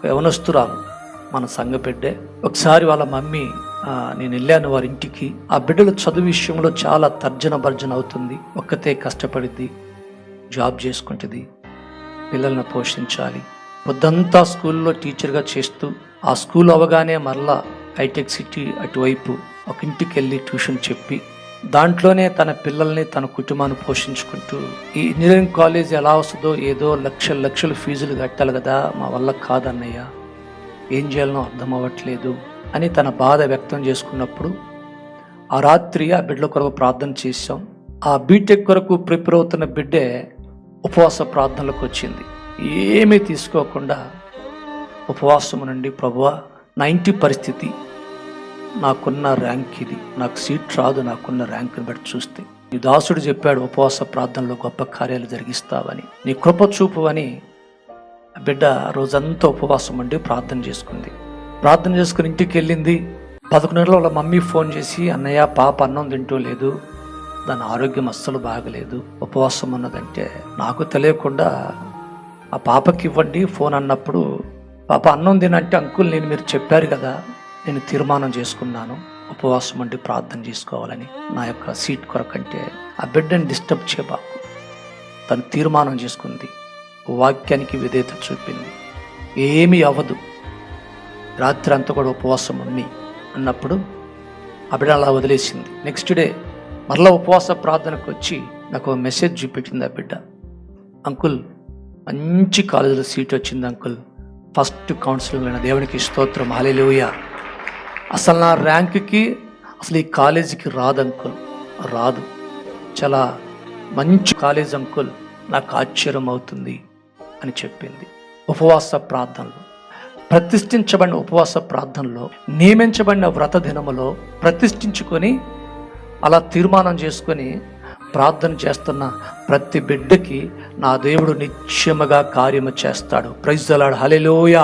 యవనస్తురాలు, మన సంఘ బిడ్డే. ఒకసారి వాళ్ళ మమ్మీ నేను వెళ్ళాను వారి ఇంటికి. ఆ బిడ్డల చదువు విషయంలో చాలా తర్జన భర్జన అవుతుంది. ఒక్కతే కష్టపడిద్ది, జాబ్ చేసుకుంటుంది, పిల్లల్ని పోషించాలి. పొద్దంతా స్కూల్లో టీచర్గా చేస్తూ ఆ స్కూల్ అవగానే మరలా హైటెక్ సిటీ అటువైపు ఒక ఇంటికి వెళ్ళి ట్యూషన్ చెప్పి దాంట్లోనే తన పిల్లల్ని తన కుటుంబాన్ని పోషించుకుంటూ ఈ ఇంజనీరింగ్ కాలేజ్ ఎలా వస్తుందో, ఏదో లక్షల ఫీజులు కట్టాలి కదా, మా వల్ల కాదన్నయ్య, ఏం చేయాలనో అర్థం అవ్వట్లేదు అని తన బాధ వ్యక్తం చేసుకున్నప్పుడు ఆ రాత్రి ఆ బిడ్డల కొరకు ప్రార్థన చేశాం. ఆ బీటెక్ కొరకు ప్రిపేర్ అవుతున్న బిడ్డే ఉపవాస ప్రార్థనలకు వచ్చింది. ఏమీ తీసుకోకుండా ఉపవాసం నుండి, ప్రభువా నా ఇంటి పరిస్థితి, నాకున్న ర్యాంక్ ఇది, నాకు సీట్ రాదు, నాకున్న ర్యాంక్ని బట్టి చూస్తే నీ దాసుడు చెప్పాడు ఉపవాస ప్రార్థనలో గొప్ప కార్యాలు జరిగిస్తావని, నీ కృప చూపువని బిడ్డ రోజంతా ఉపవాసం ఉండి ప్రార్థన చేసుకుంది. ప్రార్థన చేసుకుని ఇంటికి వెళ్ళింది. 11 గంటల వాళ్ళ మమ్మీ ఫోన్ చేసి, అన్నయ్య పాప అన్నం తింటూ లేదు, దాని ఆరోగ్యం అస్సలు బాగలేదు, ఉపవాసం ఉన్నదంటే నాకు తెలియకుండా ఆ పాపకి ఇవ్వండి ఫోన్ అన్నప్పుడు, పాప అన్నం తినంటే అంకుల్ నేను మీరు చెప్పారు కదా, నేను తీర్మానం చేసుకున్నాను ఉపవాసం ఉండి ప్రార్థన చేసుకోవాలని నా యొక్క సీట్ కొరకంటే ఆ బిడ్డని డిస్టర్బ్ చేయబాకు. తను తీర్మానం చేసుకుంది, వాక్యానికి విధేయత చూపింది, ఏమీ అవ్వదు, రాత్రి అంతా కూడా ఉపవాసం ఉంది అన్నప్పుడు ఆ బిడ్డ అలా వదిలేసింది. నెక్స్ట్ డే మరలా ఉపవాస ప్రార్థనకు వచ్చి నాకు మెసేజ్ చూపెట్టింది ఆ బిడ్డ, అంకుల్ మంచి కాలేజీలో సీట్ వచ్చింది అంకుల్, ఫస్ట్ కౌన్సిలింగ్ అయిన దేవునికి స్తోత్రం, హల్లెలూయా, అసలు నా ర్యాంక్కి అసలు ఈ కాలేజీకి రాదు అంకుల్, రాదు, చాలా మంచి కాలేజ్ అంకుల్, నాకు ఆశ్చర్యం అవుతుంది అని చెప్పింది. ఉపవాస ప్రార్థనలు, ప్రతిష్ఠించబడిన ఉపవాస ప్రార్థనలో, నియమించబడిన వ్రత దినములో ప్రతిష్ఠించుకొని అలా తీర్మానం చేసుకొని ప్రార్థన చేస్తున్న ప్రతి బిడ్డకి నా దేవుడు నిశ్చయముగా కార్యము చేస్తాడు. Praise the lord, hallelujah.